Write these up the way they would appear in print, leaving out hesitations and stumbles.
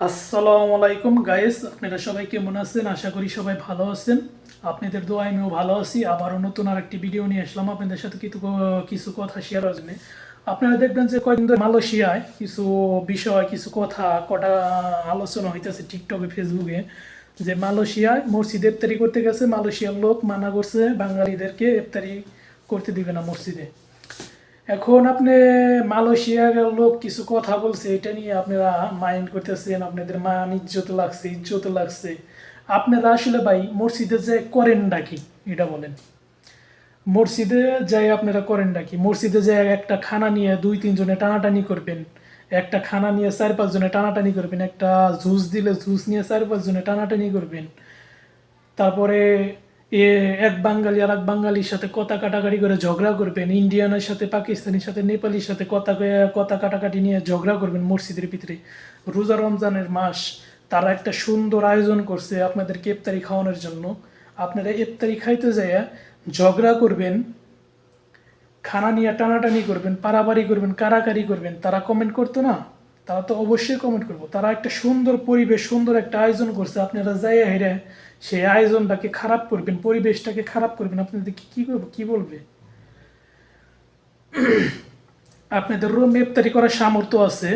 আসসালামু আলাইকুম গাইস, আপনারা সবাই কেমন আছেন? আশা করি সবাই ভালো আছেন। আপনাদের দোয়ায় আমিও ভালো আছি। আবারও নতুন আরেকটি ভিডিও নিয়ে আসলাম আপনাদের সাথে কিছু কথা শেয়ার করার জন্য। আপনারা দেখবেন যে কয়েকদিন ধরে মালয়েশিয়ায় কিছু বিষয়, কিছু কথা কটা আলোচনা হইতেছে টিকটকে, ফেসবুকে, যে মালয়েশিয়ায় মসজিদে ইফতারি করতে গেছে, মালয়েশিয়ার লোক মানা করছে বাঙালিদেরকে ইফতারি করতে দিবে না মসজিদে। এখন আপনি মালয়েশিয়ার লোক কিছু কথা বলছে, এটা নিয়ে আপনারা মাইন্ড করতেছেন, আপনাদের মান ইজ্জত লাগছে, ইজ্জত লাগছে। আপনারা আসলে ভাই মসজিদে যে করেন ডাকি এটা বলেন। মসজিদে যাই আপনারা করেন ডাকি, মসজিদে যে একটা খানা নিয়ে 2-3 জনে টানাটানি করবেন, একটা খানা নিয়ে 4-5 জনে টানাটানি করবেন, একটা জুস দিলে জুস নিয়ে 4-5 জনে টানাটানি করবেন। তারপরে এ এক বাঙালি আর এক বাঙালির সাথে কথা কাটাকাটি করে ঝগড়া করবেন, ইন্ডিয়ানের সাথে পাকিস্তানের সাথে নেপালির সাথে কথা কাটাকাটি নিয়ে ঝগড়া করবেন মসজিদের ভিতরে। রোজা রমজানের মাস, তারা একটা সুন্দর আয়োজন করছে আপনাদেরকে ইফতারি খাওয়ানোর জন্য। আপনারা ইফতারি খাইতে যায় ঝগড়া করবেন, খানা নিয়ে টানাটানি করবেন, পারাপারি করবেন, কারাকারি করবেন, তারা কমেন্ট করতো না? তারা তো অবশ্যই কমেন্ট করবো। তারা একটা সুন্দর পরিবেশ, সুন্দর একটা আয়োজন করছে, আপনারা যাই হেরে সেই আয়োজনটাকে খারাপ করবেন, পরিবেশটাকে খারাপ করবেন, আপনাদের কি করবো, কি বলবে? আপনাদের রোমে ইফতারি করার সামর্থ্য আছে,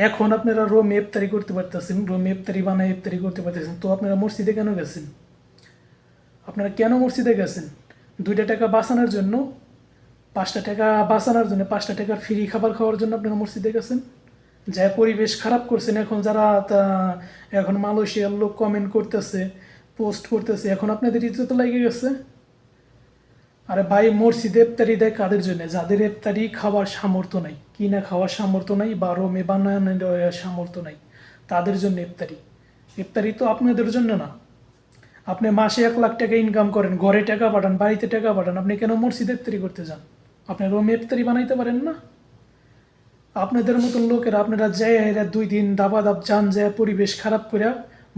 এখন আপনারা রোমে ইফতারি করতে পারতেছেন, রোমে ইফতারি বানায় ইফতারি করতে পারতেছেন, তো আপনারা মসজিদে কেন গেছেন? আপনারা কেন মসজিদে গেছেন? 2টা টাকা বাঁচানোর জন্য, 5টা টাকা বাঁচানোর জন্য, 5টা টাকার ফ্রি খাবার খাওয়ার জন্য আপনারা মসজিদে গেছেন? যা পরিবেশ খারাপ করছেন। এখন যারা এখন মালয়েশিয়ার লোক কমেন্ট করতেছে, পোস্ট করতেছে, এখন আপনাদের ইজ্জত লেগে গেছে। আরে ভাই, মসজিদে ইফতারি দেয় কাদের জন্য? যাদের ইফতারি খাওয়ার সামর্থ্য নাই, কিনা খাওয়ার সামর্থ্য নাই, বা রোমে বানানোর সামর্থ্য নাই, তাদের জন্য ইফতারি। ইফতারি তো আপনাদের জন্য না। আপনি মাসে 1 লাখ টাকা ইনকাম করেন, ঘরে টাকা পাঠান, বাড়িতে টাকা পাঠান, আপনি কেন মসজিদে ইফতারি করতে যান? আপনি রোমে ইফতারি বানাইতে পারেন না? আপনাদের মতন লোকেরা, আপনারা যায় এরা 2 দিন দাবাদাব যান, যায় পরিবেশ খারাপ করে,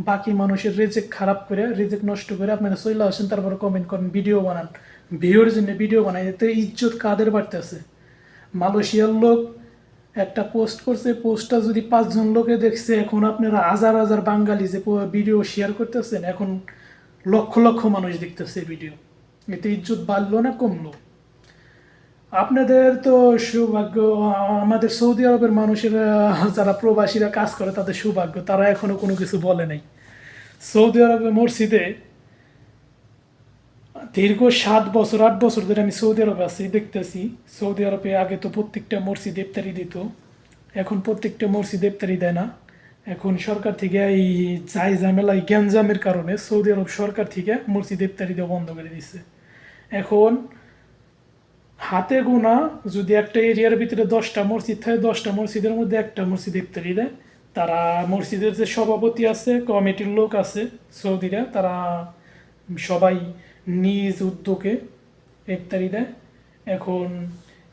বাকি মানুষের রেজেক খারাপ করে, রেজেক নষ্ট করে আপনারা চলে আসেন, তারপরে কমেন্ট করেন, ভিডিও বানান, ভিউর জন্য ভিডিও বানাই। এতে ইজ্জত কাদের বাড়তেছে? মালয়েশিয়ার লোক একটা পোস্ট করছে, পোস্টটা যদি 5 জন লোকে দেখছে, এখন আপনারা হাজার হাজার বাঙালি যে ভিডিও শেয়ার করতেছেন, এখন লক্ষ লক্ষ মানুষ দেখতেছে ভিডিও। এতে ইজ্জত বাড়লো না কমলো? আপনাদের তো সৌভাগ্য। আমাদের সৌদি আরবের মানুষের যারা প্রবাসীরা কাজ করে তাদের সৌভাগ্য, তারা এখনো কোনো কিছু বলে নাই। সৌদি আরবে মসজিদে দীর্ঘ 7 বছর 8 বছর ধরে আমি সৌদি আরবে আছি, দেখতেছি সৌদি আরবে আগে তো প্রত্যেকটা মসজিদে ইফতারি দিত, এখন প্রত্যেকটা মসজিদে ইফতারি দেয় না। এখন সরকার থেকে এই যাই ঝামেলা, এই গ্যাঞ্জামের কারণে সৌদি আরব সরকার থেকে মসজিদে ইফতারি দেওয়া বন্ধ করে দিচ্ছে। এখন হাতে গোনা যদি একটা এরিয়ার ভিতরে 10টা মসজিদ থাকে, 10টা মসজিদের মধ্যে একটা মসজিদ ইফতারি দেয়। তারা মসজিদের যে সভাপতি আছে, কমিটির লোক আছে সৌদিরা, তারা সবাই নিজ উদ্যোগে ইফতারি দেয়। এখন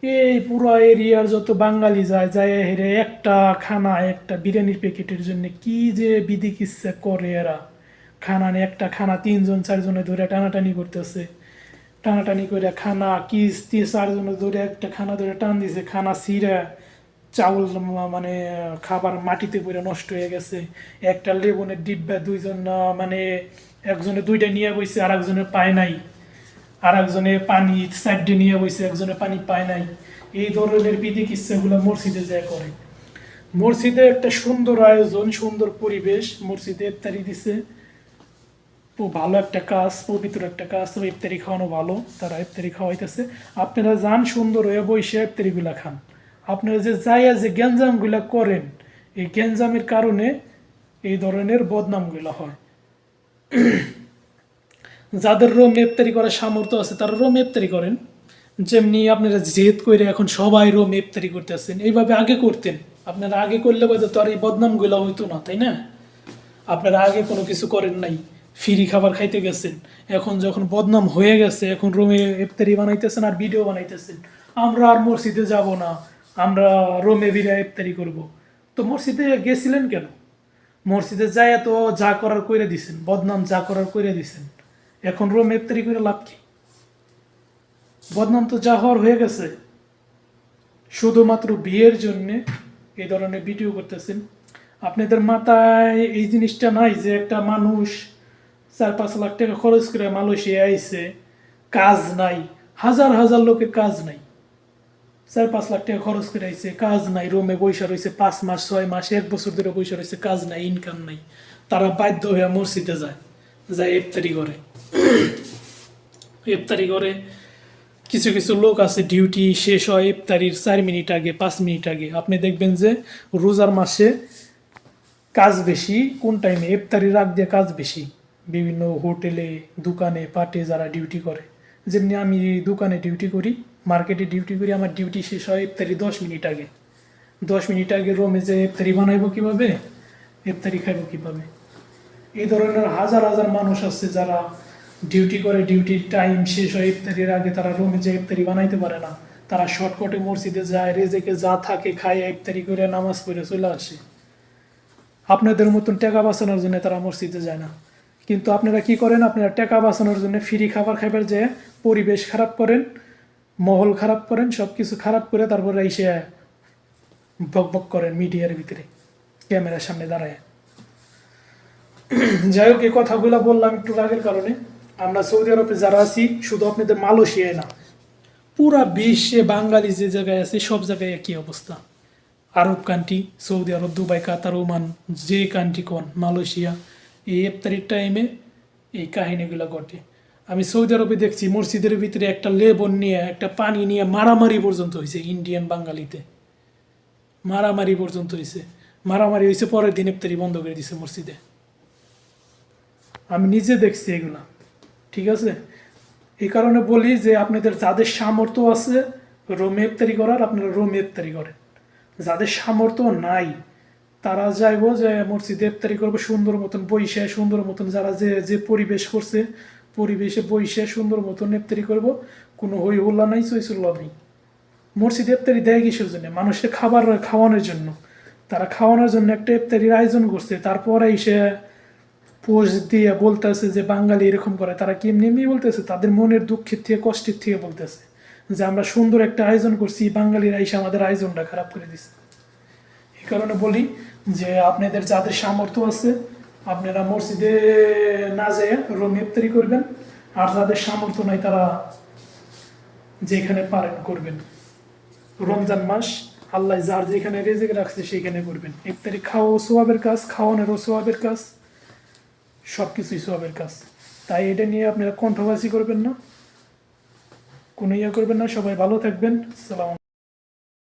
এই পুরো এরিয়ার যত বাঙালি যায়, যায় হেরে একটা খানা, একটা বিরিয়ানির প্যাকেটের জন্য কি যে বিধি কিচ্ছা করে এরা। খানা নিয়ে একটা খানা 3-4 জনে ধরে টানাটানি করতেছে, টানাটানি করে খানা কিস্তি 4 জনে ধরে একটা খানা ধরে টান দিছে, খানা ছিঁড়া চাউল মানে খাবার মাটিতে পড়ে নষ্ট হয়ে গেছে। একটা লেবুনের ডিব্বা 2 জন মানে একজনে 2টা নিয়ে বইছে, আর একজনের পায় নাই, আর একজনে পানি সাইডে নিয়ে বইছে, একজনে পানি পায় নাই। এই ধরনের বিধি কিচ্ছাগুলো মসজিদে যায় করে। মসজিদে একটা সুন্দর আয়োজন, সুন্দর পরিবেশ, মসজিদে ইফতারি দিছে, ভালো একটা কাজ, পবিত্র একটা কাজ, ইফতারি খাওয়ানো ভালো, তারা ইফতারি খাওয়াইতেছে। আপনারা যান সুন্দর হয়ে বসে ইফতারিগুলা খান। আপনারা যে যাইয়া যে গ্যাঞ্জামগুলা করেন, এই গ্যাঞ্জামের কারণে এই ধরনের বদনামগুলো হয়। যাদের রোম ইফতারি করার সামর্থ্য আছে তারা রোম ইফতারি করেন। যেমনি আপনারা জেদ করে এখন সবাই রোম ইফতারি করতেছেন, এইভাবে আগে করতেন। আপনারা আগে করলে হয়তো তো আর এই বদনামগুলো হইতো না, তাই না? আপনারা আগে কোনো কিছু করেন নাই, ফ্রি খাবার খাইতে গেছেন। এখন যখন বদনাম হয়ে গেছে, এখন রোমে ইফতারি বানাইতেছেন আর ভিডিও বানাইতেছেন, আমরা আর মসজিদে যাব না, আমরা রোমে বিরা ইফতারি করব। তো মসজিদে গেছিলেন কেন? মসজিদে যায় তো যা করার কইরে দিছেন, বদনাম যা করার কইরে দিছেন, এখন রোমে ইফতারি করে লাভ কি? বদনাম তো যা হওয়ার হয়ে গেছে। শুধুমাত্র বিয়ের জন্যে এই ধরনের ভিডিও করতেছেন। আপনাদের মাথায় এই জিনিসটা নাই যে একটা মানুষ 4-5 লাখ টাকা খরচ করে মালয়েশিয়া আইছে, কাজ নাই, হাজার হাজার লোকের কাজ নাই, 4-5 লাখ টাকা খরচ করে আইছে, কাজ নাই, রোমে বৈশা রয়েছে 5 মাস 6 মাস 1 বছর ধরে বৈশা রয়েছে, কাজ নাই, ইনকাম নাই, তারা বাধ্য হয়ে মসজিদে যায়, যায় ইফতারি করে। ইফতারি করে কিছু কিছু লোক আছে ডিউটি শেষ হয় ইফতারির 4 মিনিট আগে 5 মিনিট আগে। আপনি দেখবেন যে রোজার মাসে কাজ বেশি কোন টাইমে, ইফতারির আগ দিয়ে কাজ বেশি, বিভিন্ন হোটেলে দোকানে পাটে যারা ডিউটি করে। যেমনি আমি দোকানে ডিউটি করি, মার্কেটে ডিউটি করি, আমার ডিউটি শেষ হয় ইফতারি 10 মিনিট আগে। 10 মিনিট আগে রোমে যে ইফতারি বানাইবো কীভাবে, ইফতারি খাইবো কীভাবে। এই ধরনের হাজার হাজার মানুষ আছে যারা ডিউটি করে, ডিউটির টাইম শেষ হয় ইফতারির আগে, তারা রুমে যে ইফতারি বানাইতে পারে না, তারা শর্টকাটে মসজিদে যায়, রেজেকে যা থাকে খায়, ইফতারি করে নামাজ পড়ে চলে আসে। আপনাদের মতন টাকা বাঁচানোর জন্য তারা মসজিদে যায় না, কিন্তু আপনারা কি করেন, আপনারা টাকা বাঁচানোর জন্য ফ্রি খাবার খাইবার যেয়ে পরিবেশ খারাপ করেন, মহল খারাপ করেন, সব কিছু খারাপ করে তারপরে এসে বক বক করেন মিডিয়ার ভিতরে ক্যামেরার সামনে দাঁড়ায়। যাই হোক, এই কথাগুলো বললাম একটু রাগের কারণে। আমরা সৌদি আরবে যারা আছি, শুধু আপনাদের মালয়েশিয়ায় না, পুরা বিশ্বে বাঙালি যে জায়গায় আছে সব জায়গায় একই অবস্থা। আরব কান্ট্রি, সৌদি আরব, দুবাই, কাতার, ওমান, যে কান্ট্রি কোন, মালয়েশিয়া, এই ইফতারির টাইমে এই কাহিনীগুলো ঘটে। আমি সৌদি আরবে দেখছি মসজিদের ভিতরে একটা লেবন নিয়ে, একটা পানি নিয়ে মারামারি পর্যন্ত হয়েছে, ইন্ডিয়ান বাঙালিতে মারামারি পর্যন্ত হয়েছে। মারামারি হয়েছে, পরের দিন ইফতারি বন্ধ করে দিছে মসজিদে। আমি নিজে দেখছি এগুলা, ঠিক আছে। এই কারণে বলি যে আপনাদের যাদের সামর্থ্য আছে রোমে ইফতারি করার, আপনারা রোমে ইফতারি করেন। যাদের সামর্থ্য নাই তারা যাইবো যে মসজিদে ইফতারি করবো, সুন্দর মতন বইসে, সুন্দর মতন যারা যে যে পরিবেশ করছে পরিবেশে বইসে সুন্দর মতন ইফতারি করবো, কোনো হই হল্লা নাই, চৈচল্লা নেই। মসজিদে ইফতারি দেয় কিসের জন্য? মানুষকে খাবার খাওয়ানোর জন্য। তারা খাওয়ানোর জন্য একটা ইফতারির আয়োজন করছে, তারপরে এসে পোস্ট দিয়ে বলতেছে যে বাঙালি এরকম করে। তারা কি এমনি এমনি বলতেছে? তাদের মনের দুঃখের থেকে, কষ্টের থেকে বলতেছে যে আমরা সুন্দর একটা আয়োজন করছি, বাঙালিরা এসে আমাদের আয়োজনটা খারাপ করে দিচ্ছে। এই কারণে বলি যে আপনাদের যাদের সামর্থ্য আছে আপনারা মসজিদে না যেয়ে রুমে ইফতারি করবেন, আর যাদের সামর্থ্য নাই তারা যেখানে পারেন করবেন। রমজান মাস আল্লাহ যার যেখানে রেজেক রাখছে সেখানে করবেন। ইফতারি খাওয়া সোয়াবের কাজ, খাওয়ানোরও সোয়াবের কাজ, সব কিছুই সবের কাজ। তাই এটা নিয়ে আপনারা কন্ট্রোভার্সি করবেন না, কোনো ইয়ে করবেন না। সবাই ভালো থাকবেন। সালাম।